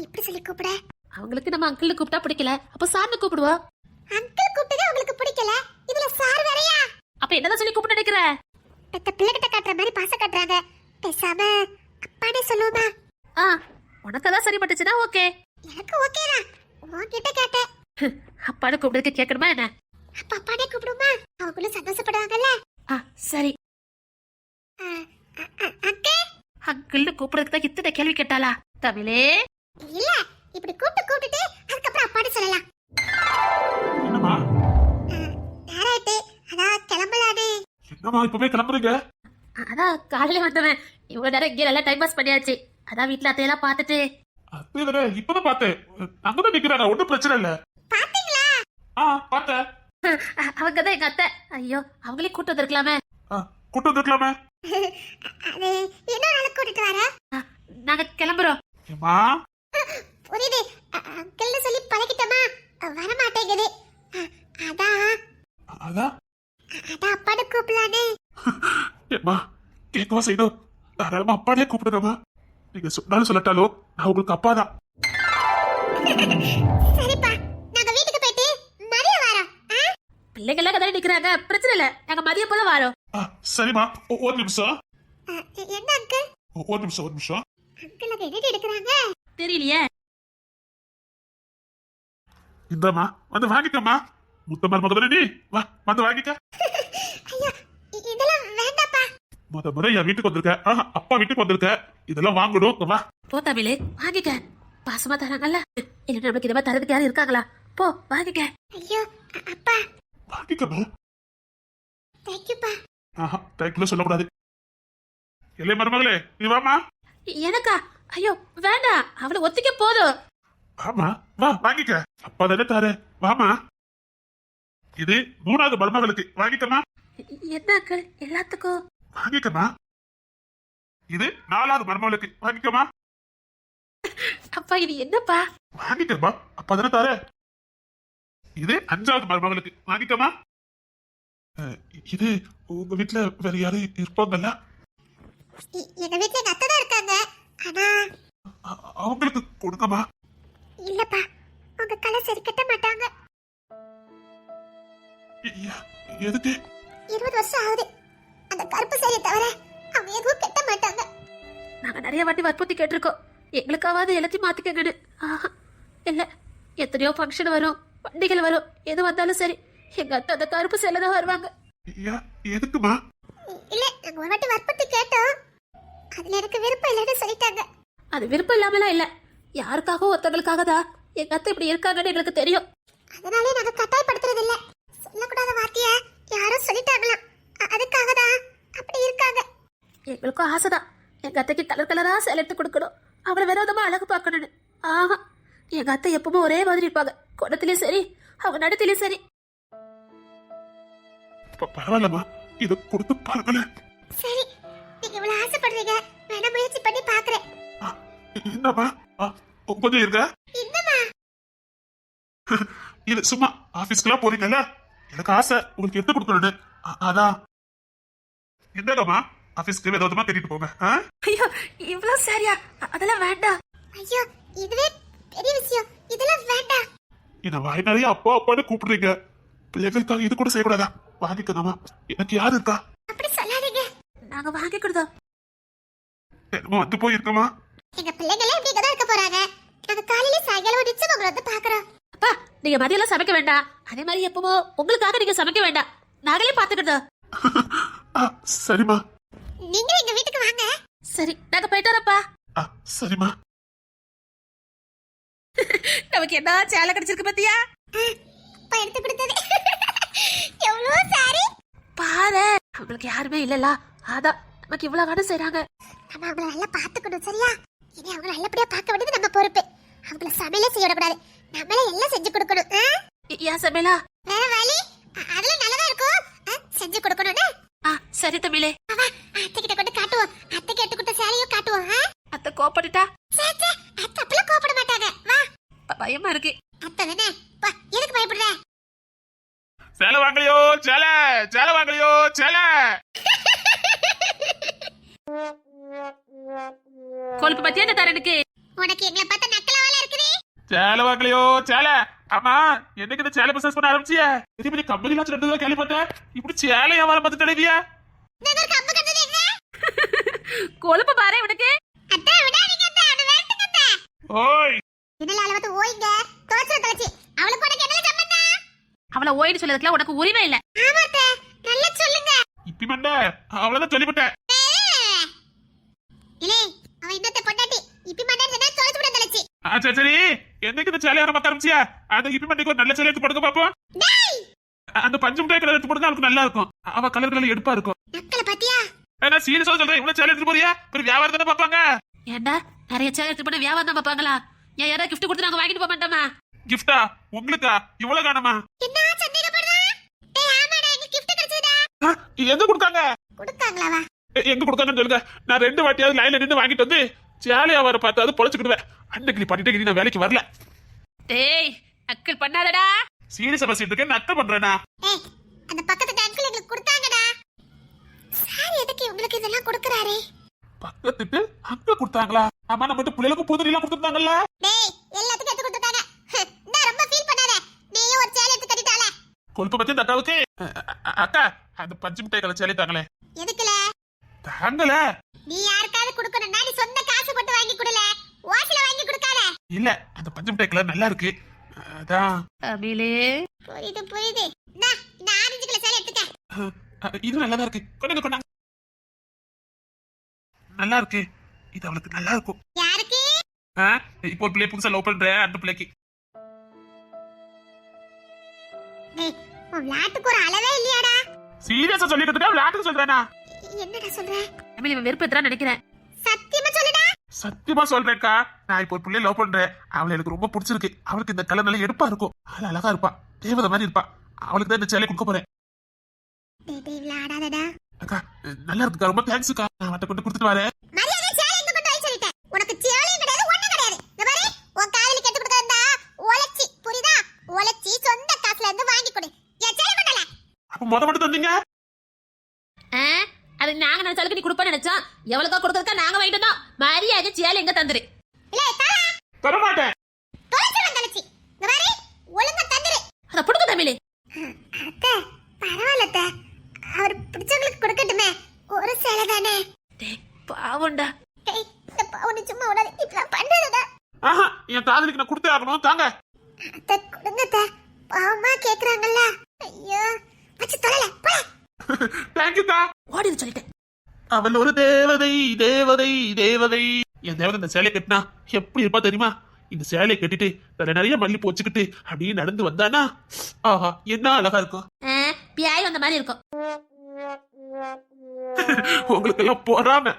இப்படி சொல்லி கூப்பிட அவங்களுக்கு நம்ம அங்கிள் கூப்பிட்டா பிடிக்கல, அப்ப சார்னு கூப்பிடுவோம். அங்கிள் கூப்பிட்டதே உங்களுக்கு பிடிக்கல, இதுல சார் வேறயா? அப்ப என்னதான் சொல்லி கூப்பிட நினைக்கிற? பெத்த பிள்ளைகிட்ட காட்டுற மாதிரி பாசம் காட்டுறாங்க, பேசாம அப்பானே சொல்லுவோமா? உனக்கதான் சரிப்பட்டுச்சுன்னா ஓகே. எனக்கு ஓகேதான், உன்கிட்ட கேட்டேன். அப்பானு கூப்பிடுறதுக்கு கேட்கணுமா என்ன? அப்பா அப்பானே கூப்பிடுமா, அவங்களும் சந்தோஷப்படுவாங்கல்ல. சரி. அக்கே அங்கிள்னு கூப்பிடுறதுக்கு தான் இத்தனை கேள்வி கேட்டாளா தமிழே? இல்ல, இப்படி கூப்பிட்டுட்டு அதுக்கப்புறம் அப்பானு சொல்லலாம். என்னம்மா நேராயிட்டு அதான் கிளம்பலானே. என்னம்மா இப்பவே கிளம்புறீங்க? அதான் காலையில வந்தவன், இவ்வளவு நேரம் இங்கே நல்லா டைம் பாஸ் பண்ணியாச்சு. அதான் வீட்டுல அத்தையெல்லாம் பார்த்துட்டு. அதே இப்பதான் பார்த்தேன், அங்கதான் நிக்கிறேன், ஒன்னும் பிரச்சனை இல்ல. பாத்தீங்களா? பார்த்தேன். அவங்கதான் எங்க அத்தை. ஐயோ, அவங்களே கூட்டு வந்திருக்கலாமே. கூட்டு வந்திருக்கலாமே. அது இன்னொரு நாள் கூட்டிட்டு வர. நாங்க கிளம்புறோம். ஏம்மா புரியுது, அங்கிள்னு சொல்லி பழகிட்டோமா, வர மாட்டேங்குது. அதான் அதான் அப்பானு கூப்பிடலானே. ஏம்மா கேட்கவா செய்யணும், தாராளமா அப்பானே கூப்பிடுறமா. நீங்க சொன்னாலும் சொல்லட்டாலும் நான் உங்களுக்கு அப்பா தான். சரிப்பா, நாங்க வீட்டுக்கு போயிட்டு மதியம் வரோம். பிள்ளைங்க எல்லாம் கதை நிக்கிறாங்க, பிரச்சனை இல்ல, நாங்க மதியம் போல வரோம். சரிம்மா, ஒரு நிமிஷம். என்ன அங்கிள்? ஒரு நிமிஷம். அங்கிள் அங்க என்ன எடுக்கிறாங்க தெரியலையே. இந்தம்மா வந்து வாங்கிக்கம்மா, முத்த மருமகதானே நீ, வா வந்து வாங்கிக்க. ஐயா, இதெல்லாம் வேண்டாப்பா. முத முறை என் வீட்டுக்கு வந்திருக்க, அப்பா வீட்டுக்கு வந்திருக்க, இதெல்லாம் வாங்கணும், வா. போ தமிழே, வாங்கிக்க. பாசமா தராங்கல்ல, இல்ல நமக்கு இதை தரதுக்கு யாரும் இருக்காங்களா? போ வாங்கிக்க. ஐயோ அப்பா, வாங்கிக்கம்மா. தேங்க்யூப்பா. தேங்க்யூல சொல்லக்கூடாது. இல்லை மருமகளே, நீ வாமா. எனக்கா? ஐயோ வேண்டாம், அவளை ஒத்திக்க போதும். ஆமா வா வாங்கிக்க, அப்பா தானே தாரு, வாமா. இது 3வது மருமகளுக்கு, வாங்கிக்கம்மா. என்ன அங்கிள் எல்லாத்துக்கும்? வாங்கிக்கம்மா. இது 4வது மருமகளுக்கு, வாங்கிக்கம்மா. அப்பா இது என்னப்பா? வாங்கிக்கம்மா, அப்பா தானே தாரு. இது 5வது மருமகளுக்கு, வாங்கிக்கம்மா. இது உங்க வீட்டுல வேற யாரும் இருப்பாங்கல்ல? எங்க வீட்டுல எங்க அத்தை தான் இருக்காங்க, ஆனா அவங்களுக்கு கொடுங்கம்மா. இல்லப்பா, உங்க கலை சரி கட்ட மாட்டாங்க. எதுக்கு? 20 வருஷம் ஆகுது, அந்த கருப்பு சரியை தவிர அவங்க எதுவும் கட்ட மாட்டாங்க. நாங்க நிறைய வாட்டி வற்புறுத்தி கேட்டிருக்கோம், எங்களுக்காவது எல்லாத்தையும் மாத்திக்கங்கன்னு. இல்ல, எத்தனையோ ஃபங்க்ஷன் வரும், பண்டிகைகள் வரும், எது வந்தாலும் சரி எங்க அத்தை அந்த கருப்பு சேலை தான் வருவாங்க. எதுக்குமா? இல்ல, நாங்க ஒரு வாட்டி வற்புறுத்தி கேட்டோம், அதுல எனக்கு விருப்பம் இல்லைன்னு சொல்லிட்டாங்க. அது விருப்பம் இல்லாமலாம் இல்ல, யாருக்காக ஒருத்தங்களுக்காக தான் எங்க அத்தை இப்படி இருக்காங்கன்னு எங்களுக்கு தெரியும். அதனாலே நாங்க கட்டாயப்படுத்துறது இல்ல, சொல்லக்கூடாத வார்த்தைய யாரும் சொல்லிட்டாங்களாம், அதுக்காக தான் அப்படி இருக்காங்க. எங்களுக்கும் ஆசைதான் எங்க அத்தைக்கு கலர் கலரா சேலை எடுத்து கொடுக்கணும், அவளை விரோதமா அழகு பார்க்கணும்னு. எங்க அத்தை எப்பவுமே ஒரே மாதிரி இருப்பாங்க, குணத்திலயும் சரி அவங்க நடத்திலயும் சரி. பரவாயில்லம்மா, இத கொடுத்து பாருங்களேன். சரி, நீங்க இவ்வளவு ஆசைப்படுறீங்க, வேணா முயற்சி பண்ணி பாக்குறேன். என்னம்மா கொஞ்சம் இருங்க. என்னம்மா? இது சும்மா ஆபீஸ்க்குலாம் போறீங்கல்ல, எனக்கு ஆசை உங்களுக்கு எடுத்து கொடுக்கணும்னு, அதான். என்னம்மா ஆபீஸ்க்கு ஏதாவதுமா கட்டிட்டு போங்க. ஐயோ இவ்வளவு சரியா? அதெல்லாம் வேண்டாம். ஐயோ இதுவே பெரிய விஷயம், இதெல்லாம் வேண்டாம். என்ன வாய் நிறைய அப்பா அப்பான்னு கூப்பிடுறீங்க, பிள்ளைகளுக்காக இது கூட செய்யக்கூடாதா? வாங்கிக்கணுமா, எனக்கு யாரு இருக்கா? அப்படி சொல்லாதீங்க, நாங்க வாங்கி கொடுத்தோம். என்னமோ வந்து போயிருக்கமா. எங்க பிள்ளைங்களே இப்படி தான் இருக்க போறாங்க, நாங்க காலையில சாயங்காலம் நிச்சயம் உங்களை வந்து பாக்குறோம். அப்பா நீங்க மதியம் சமைக்க வேண்டாம், அதே மாதிரி எப்பவோ உங்களுக்காக நீங்க சமைக்க வேண்டாம், நாங்களே பாத்துக்கிட்டோம். சரிம்மா. நீங்க எங்க வீட்டுக்கு வாங்க. சரி நாங்க போயிட்டு வரோம்ப்பா. சரிம்மா. நமக்கு என்ன சேலை கிடைச்சிருக்கு பத்தியா? அப்பா எடுத்து கொடுத்தது எவ்வளவு சாரி பாரு, அவங்களுக்கு யாருமே இல்லல, அதான் நமக்கு இவ்வளவு காலம் செய்றாங்க. நம்ம அவங்கள நல்லா பாத்துக்கணும், சரியா? இனி அவங்க நல்லபடியா பார்க்க வேண்டியது நம்ம பொறுப்பு. அவங்கள சமையலே செய்யக்கூடாது, நம்மளே எல்லாம் செஞ்சு கொடுக்கணும். ஏன் சமையலா? வேற வழி, அதெல்லாம் நல்லதா இருக்கும், செஞ்சு கொடுக்கணும்னு. சரி தமிழே, அத்தை கிட்ட கொண்டு காட்டுவோம், அத்தை கேட்டு கொடுத்த சாரியும் காட்டுவோம். அத்தை கோபப்பட்டுட்டா? அத்தை அப்பெல்லாம் கோபப்பட மாட்டாங்க, வா. பயமா இருக்கு. அத்தை தானே, வா, எதுக்கு பயப்படுற? சேலை வாங்கலையோ, சேலை வாங்கலையோ, சேலை. கொழுப்பு பத்தியா என்ன தர எனக்கு? உனக்கு எங்களை பார்த்தா நக்கலாவல இருக்குது. சேலை வாங்கலையோ சேலை. ஆமா, என்னைக்கு இந்த சேலை பிசினஸ் பண்ண ஆரம்பிச்சியா? பெரிய பெரிய கம்பெனி எல்லாம் ரெண்டு கேள்விப்பட்டேன். இப்படி சேலை வியாபாரம் பார்த்து தடவியா? இந்த ஒரு கம்பு கட்டது என்ன? கொழுப்பு பாரு இவனுக்கு. அத்தை விடாதீங்க அத்தை, அவனை வேட்டுங்க அத்தை. ஓய், என்னல அளவத்து ஓய்ங்க. தோச்சு. அவளுக்கு உனக்கு என்ன சம்பந்தம்? அவளை ஓய்னு சொல்லதுக்குலாம் உனக்கு உரிமை இல்ல. ஆமா அத்தை, நல்லா சொல்லுங்க. இப்பி மண்ட அவ்வளவுதான் சொல்லிவிட்டேன். இலே, அவன் இன்னத்தை பொண்டாட்டி. இப்பி மண்டான்னு சொன்னா தோச்சு விட தலைச்சி. சரி, என்னைக்கு இந்த சேலை வியாபாரம் பார்க்க ஆரம்பிச்சியா? அந்த இப்பி மண்டைக்கு ஒரு நல்ல சேலை எடுத்து போடுங்க பாப்போம். டேய், அந்த பஞ்சு மிட்டாய் கலர் எடுத்து போடுங்க, அவளுக்கு நல்லா இருக்கும். அவ கலர் கலர் எடுப்பா இருக்கும். நக்கல பாத்தியா? நான் சீரியஸா சொல்றேன், இவ்வளவு சேலை எடுத்து போறியா? ஒரு வியாபாரம் தானே பாப்பாங்க. ஏண்டா நிறைய சேலை எடுத்து போன வியாபாரம் தான் பாப்பாங்களா? ஏன் யாராவது கிஃப்ட் கொடுத்து நாங்க வாங்கிட்டு போக மாட்டோமா? கிஃப்டா உங்களுக்கா? இவ்வளவு காணுமா? என்ன சந்தேகப்படுறா? டேய் ஆமாடா, எங்க கிஃப்ட் கிடைச்சதுடா. எங்க கொடுத்தாங்க? கொடுத்தாங்களாவா? எங்க கொடுத்தாங்கன்னு சொல்லுங்க. நான் 2 வாட்டியாவது லைன்ல நின்று வாங்கிட்டு வந்து சேலை வியாபாரம் பார்த்தாது பொழைச்சுக்கிடுவேன். அன்னைக்கு பண்ணிட்டு நான் வேலைக்கு வரல. டேய் அக்கல் பண்ணாதடா. சீரியஸா பேசிட்டு இருக்கேன், நக்கல் பண்றேனா? ஏய், அந்த பக்கத்து அங்கிள் எங்களுக்கு கொடுத்தாங்கடா. சார் எதுக்கு உங்களுக்கு இதெல்லாம் கொடுக்கறாரே? பக்கத்துட்டு அங்க கொடுத்தாங்களா? ஆமா, நம்ம வீட்டு பிள்ளைகளுக்கு புது எல்லாம் கொடுத்துருந்தாங்கல்ல. டேய், எல்லாத்துக்கும் எடுத்து கொடுத்தாங்க. நான் ரொம்ப ஃபீல் பண்ணாத. நீயும் ஒரு சேலை எடுத்து கட்டிட்டால. கொழுப்பு பத்தி இந்த அக்காவுக்கு அக்கா அந்த பஞ்சு மிட்டாய் கலர் சேலை தாங்களே. எதுக்குல? தாங்கள. நீ யாருக்காவது கொடுக்கணும்னா நீ சொந்த காசு போட்டு வாங்கி கொடுல. வாசில வாங்கி கொடுக்காத. இல்ல, அந்த பஞ்சு மிட்டாய் கலர் நல்லா இருக்கு. அதான். அபிலே புரியுது. நான் இந்த ஆரஞ்சு கலர் சேலை எடுத்துக்க. இது நல்லா இருக்கு. கொண்டாங்க. நல்லா இருக்கு. இது அவளுக்கு நல்லா இருக்கும். யாருக்கு? இப்போ ஒரு பிள்ளை புதுசா லவ் பண்றேன், அந்த பிள்ளைக்கு. டேய், உன் விளையாட்டுக்கு ஒரு அளவே இல்லையாடா? சீரியஸா சொல்லிட்டு இருக்கேன், விளையாட்டுக்கு சொல்றேனா? என்னடா சொல்ற? அபிலே இவன் வெறுப்பு எத்தனை நினைக்கிறேன். சத்தியமா சொல்லுடா. சத்தியமா சொல்றேன்க்கா, நான் இப்போ ஒரு பிள்ளைய லவ் பண்றேன். அவளை எனக்கு ரொம்ப பிடிச்சிருக்கு. அவளுக்கு இந்த கலர் நல்லா எடுப்பா இருக்கும். அவள் அழகா இருப்பா, தேவதை மாதிரி இருப்பா. அவளுக்கு தான் இந்த சேலை கொடுக்க போறேன். டேய் விளையாடாதடா. அக்கா நல்லா இருக்குக்கா, ரொம்ப தேங்க்ஸ்க்கா. நான் அவட்ட கொண்டு கொடுத்துட்டு வரேன். மரியாதை சேலை எங்க கொண்டு போய் சொல்லிட்டேன். உனக்கு சேலையும் கிடையாது, ஒண்ணும் கிடையாது. இந்த பாரு, உன் காதலிக்கு எடுத்து கொடுக்கறதா உழைச்சி, புரியுதா? உழைச்சி சொந்த காசுல இருந்து வாங்கி கொடு. என் சேலை பண்ணல. அப்ப மட்டும் தந்தீங்க? அது நாங்க நினைச்சாலும் நீ கொடுப்பா நினைச்சோம். எவ்வளவுக்கா கொடுக்கறதுக்கா நாங்க வாங்கிட்டு வந்தோம். மரியாதை சேலை எங்க தந்துரு. இல்ல தாளா. தர மாட்டேன். தொலைச்சு வந்தலச்சி. இந்த பாரு, ஒழுங்கா தந்துரு. அத புடுங்க தமிழே. அத்தை, பரவாயில்ல அத்தை. அவர் பிடிச்சவங்களுக்கு கொடுக்கட்டுமே. ஒரு சேலை தானே. டேய் பாவம்டா. டேய், இந்த பாவனை சும்மா விடாத. இப்பலாம் பண்ணாதடா. ஆஹா, என் காதலிக்கு நான் கொடுத்தே ஆகணும். தாங்க. அத்தை கொடுங்க அத்தை. பாவமா கேக்குறாங்கல்ல. ஐயோ, வச்சு தொலைல. போடா. தேங்க்யூக்கா. ஓடின்னு சொல்லிட்டேன். அவள் ஒரு தேவதை தேவதை தேவதை. என் தேவதை இந்த சேலையை கட்டினா எப்படி இருப்பா தெரியுமா? இந்த சேலையை கட்டிட்டு தலை நிறைய மல்லிப்பூ வச்சுக்கிட்டு அப்படியே நடந்து வந்தானா, ஆஹா என்ன அழகா இருக்கும். பியாய் வந்த மாதிரி இருக்கும். உங்களுக்கு எல்லாம் பொறாம.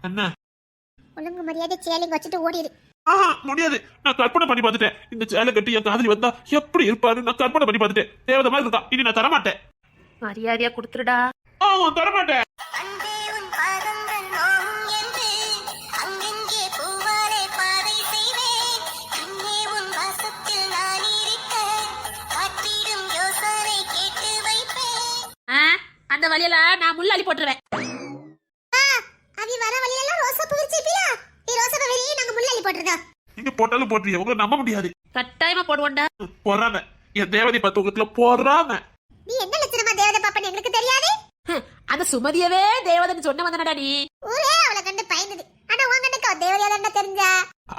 என்ன? ஒழுங்கு மரியாதை சேலைங்க வச்சுட்டு ஓடிடு. ஆஹா முடியாது. நான் கற்பனை பண்ணி பார்த்துட்டேன். இந்த சேலை கட்டி என் காதலி வந்தா எப்படி இருப்பாரு நான் கற்பனை பண்ணி பார்த்துட்டேன். தேவதை மாதிரி இருக்கா. இனி நான் தரமாட்டேன். மரியாதையா கொடுத்துருடா. தரமாட்டேன். அந்த வழியெல்லாம் நான் முள்ளி போட்டுருவேன். அவி வர வழியெல்லாம் ரோசா பூ விரிச்சிப்பியா? நீ ரோசா பூ விரி, நாங்க முள்ளி போட்டுறோம். நீங்க போட்டாலும் போட்டுறீங்க, உங்களை நம்ப முடியாது. கட்டாயமா போடுவோண்டா. பொறாம. என் தேவதை பத்து உங்களுக்கு பொறாம. நீ என்ன லட்சணமா தேவதை பாப்பன்னு எங்களுக்கு தெரியாது. அந்த சுமதியவே தேவதைன்னு சொன்ன வந்தனடா நீ. ஊரே அவளை கண்டு பயந்தது. ஆனா உன் கண்ணுக்கு அவ தேவதையா தான் தெரிஞ்சா.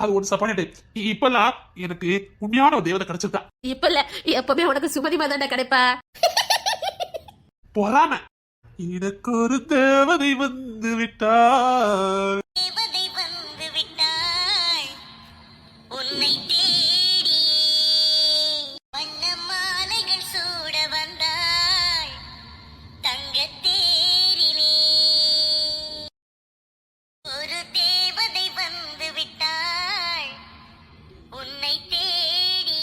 அது ஒரு சப்பானே. இப்பெல்லாம் எனக்கு உண்மையான ஒரு தேவதை கிடைச்சிருக்கா. இப்ப இல்ல, எப்பவுமே உனக்கு சுமதி மாதாண்டா கிடைப்பா. பொறாம. எனக்கு ஒரு தேவதை வந்து விட்டார். தேவதை வந்து விட்டாள் உன்னை தேடி, வண்ண மாலைகள் சூட வந்தாள் தங்கத் தேரிலே. ஒரு தேவதை வந்து விட்டாள் உன்னை தேடி,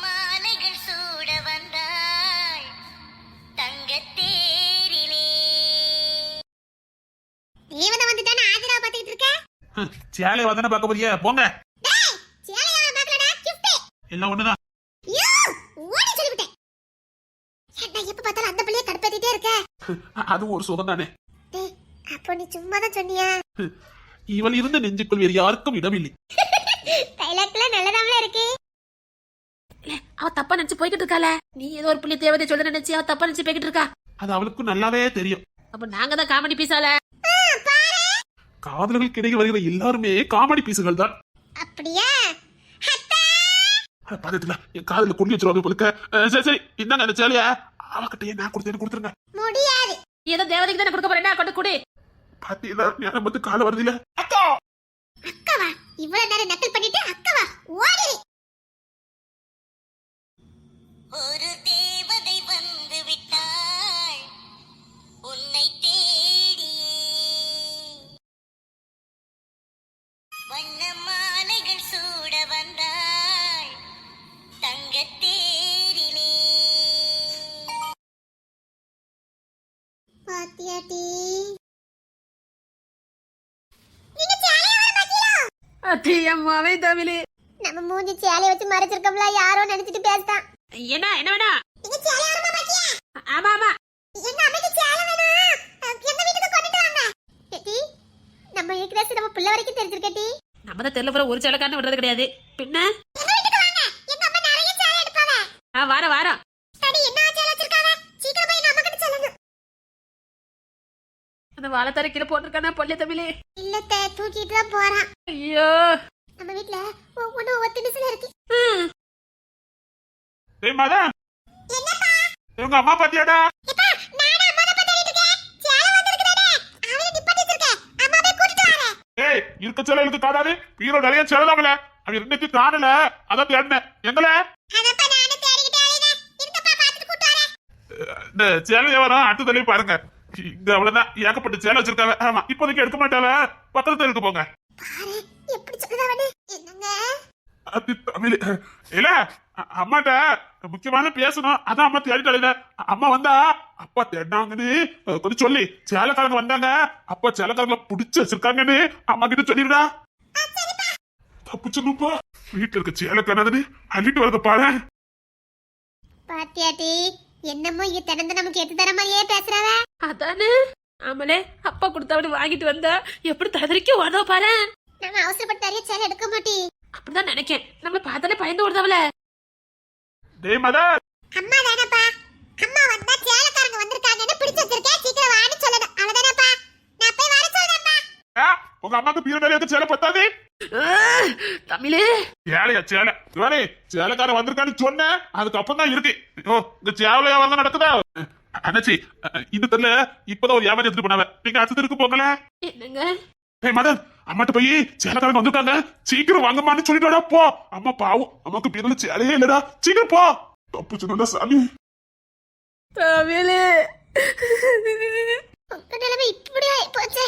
மாலைகள் சூட வந்தாள் தங்கத் தேரிலே. தேவதை வந்துட்டானே ஆதிரா பாத்துக்கிட்டு இருக்க. சேலை வந்தன பார்க்க போறியா? போங்க. டேய், சேலையா பாக்கலடா, கிஃப்ட். எல்லாம் ஒண்ணுதான். யோ, ஓடி சொல்லிவிட்டேன். ஏன்டா எப்ப பார்த்தாலும் அந்த பிள்ளைய கடுப்பேத்திட்டே இருக்க? அது ஒரு சுகம் தானே. டேய், அப்போ நீ சும்மா தான் சொன்னியா? இவள் இருந்த நெஞ்சுக்குள் வேறு யாருக்கும் இடமில்லை. டைலாக்லாம் நல்லதாமல இருக்கு. அவ தப்பா நினைச்சு போய்கிட்டு இருக்கால. நீ ஏதோ ஒரு புள்ளி தேவதை சொல்ல நினைச்சு அவ தப்பா நினைச்சு போய்கிட்டு இருக்கா. அது அவளுக்கும் நல்லாவே தெரியும். அப்ப நாங்க தான் காமெடி பீஸால. காதலர்களுக்கு இடையில் வருகிற எல்லாருமே காமெடி பீசுகள் தான். அப்படியா? பாத்தீங்களா, என் காதல கொண்டு வச்சிருவாங்க போலுக்க. சரி சரி, இந்தாங்க அந்த சேலைய அவகிட்ட நான் கொடுத்துருங்க. முடியாது. ஏதோ தேவதைக்கு தானே கொடுக்க போறேன்னா கொண்டு கூடி. பாத்தீங்களா, ஞானம் வந்து கால வருது இல்ல. அக்கா அக்காவா? இவ்வளவு நேரம் நக்கல் பண்ணிட்டு அக்காவா? ஓடி. ஒரு தேவதை வந்து விட்டாள் உன்னை தேடி. வண்ண மாலைகள் சூட வந்தாள் தங்கத் தேரிலே. பாத்தியாட்டி? நீங்க சேலைய வர மாட்டீங்களா? அத்தி அம்மாவே தமிழ். நம்ம மூஞ்சி சேலைய வச்சு மறைச்சிருக்கோம்ல, யாரோ நினைச்சிட்டு பேசிட்டான். என்ன வேணும்? நீங்க சேலைய வர மாட்டீங்க? ஆமா ஆமா. எங்க அம்மைக்கு சேலை வேணும். எங்க வீட்டுக்கு கொண்டுட்டு வாங்க. ஏட்டி, நம்ம இருக்கிற நம்ம பிள்ளை வரைக்கும் தெரிஞ்சிருக்கேட்டி. நம்ம தான் தெரியல போற ஒரு சேலைக்காரன் விடுறது கிடையாது. பின்ன எங்க வீட்டுக்கு வாங்க. எங்க அம்மா நிறைய சேலை எடுப்பாங்க. வாரம். சரி, என்ன சேலை வச்சிருக்காங்க? சீக்கிரம் போய் நம்ம கிட்ட சொல்லணும். அந்த வாழைத்தரை கீழே போட்டிருக்கானா பொல்லிய தமிழ். இல்லத்த, தூக்கிட்டு தான் போறான். ஐயோ, நம்ம வீட்ல ஒவ்வொன்னு ஒவ்வொரு திணிசுல இருக்கு. ஏய் மதன், என்னப்பா? இவங்க அம்மா பாத்தியாடா? எப்பா, நானே அம்மா தான் தேடிட்டு இருக்கேன். சேலை வந்திருக்குடா. அவளை நிப்பாட்டி வச்சிருக்கேன். அம்மா போய் கூட்டிட்டு வரேன். ஏய், இருக்க சேலை இருக்கு காணாது. பீரோ நிறைய சேலைதாங்களே. அவ ரெண்டுக்கு காணல, அதான் தேடினேன். எங்கள அதப்பா நானே தேடிக்கிட்டே அலையறேன். இருங்கப்பா, பாத்துட்டு கூட்டிட்டு வரேன். இந்த சேலை வியாபாரம் அடுத்ததுலயே பாருங்க. இங்க அவ்வளவுதான் ஏகப்பட்ட சேலை வச்சிருக்காங்க. ஆமா, இப்போதைக்கு எடுக்க மாட்டாவ. பக்கத்துல இருக்கு போங்க. பாரு எப்படி சொல்லுதாவனே. என்னங்க? அது தமிழ் இல்ல, அம்மாட்ட முக்கியமான பேசணும். அதான் அம்மா தேடிட்டால. அம்மா வந்தா அப்பா தேடினாங்கன்னு கொஞ்சம் சொல்லி, சேலைக்காரங்க வந்தாங்க, அப்பா சேலைக்காரங்களை புடிச்சு வச்சிருக்காங்கன்னு அம்மா கிட்ட சொல்லிடுடா. தப்பு சொல்லுப்பா. வீட்டுல இருக்க சேலைக்காரன்னு அள்ளிட்டு வரத பாரு. பாத்தியாட்டி, என்னமோ இங்க திறந்து நமக்கு எது தர மாதிரியே பேசுறாவ. அதானே. ஆமலே, அப்பா கொடுத்தவனு வாங்கிட்டு வந்தா எப்படி ததறிக்க ஓடோ பாரு. நாங்க அவசரப்பட்டு நிறைய சேலை எடுக்க மாட்டோம். அப்படிதான் நினைக்கேன். நம்மள பார்த்தாலே பயந்து ஓடுதாவல. டேய் மதன், அம்மா தானப்பா. அம்மா வந்தா சேலைக்காரங்க வந்திருக்காங்கன்னு பிடிச்சு வச்சிருக்கேன். சீக்கிரம் வான்னு சொல்லணும். அவ்வளவுதானப்பா. நான் போய் வர சொல்றேன்ப்பா. உங்க அம்மாக்கு பீரோ நிறைய சேலை பத்தாது. தமிழே, சேலையா சேலை இவரே சேலைக்காரன் வந்திருக்கான்னு சொன்னேன். அதுக்கப்புறம் தான் இருக்கு. ஓ, இந்த சேலை வியாபாரம் நடக்குதா? அண்ணாச்சி, இந்த தெரியல இப்பதான் ஒரு வியாபாரம் எடுத்துட்டு போனாவ. நீங்க அடுத்த தெருக்கு போங்கல. என்னங்க? ஏய் மதன், அம்மாட்ட போய் சேலைக்காரங்க வந்திருக்காங்க, சீக்கிரம் வாங்கம்மான்னு சொல்லிட்டு போ. அம்மா பாவம், அம்மாக்கு பீரோல சேலையே இல்லடா. சீக்கிரம் போ. தப்பு சொன்னா சாமி. தமிழே, உங்க நிலைமை இப்படி ஆயி போச்சே.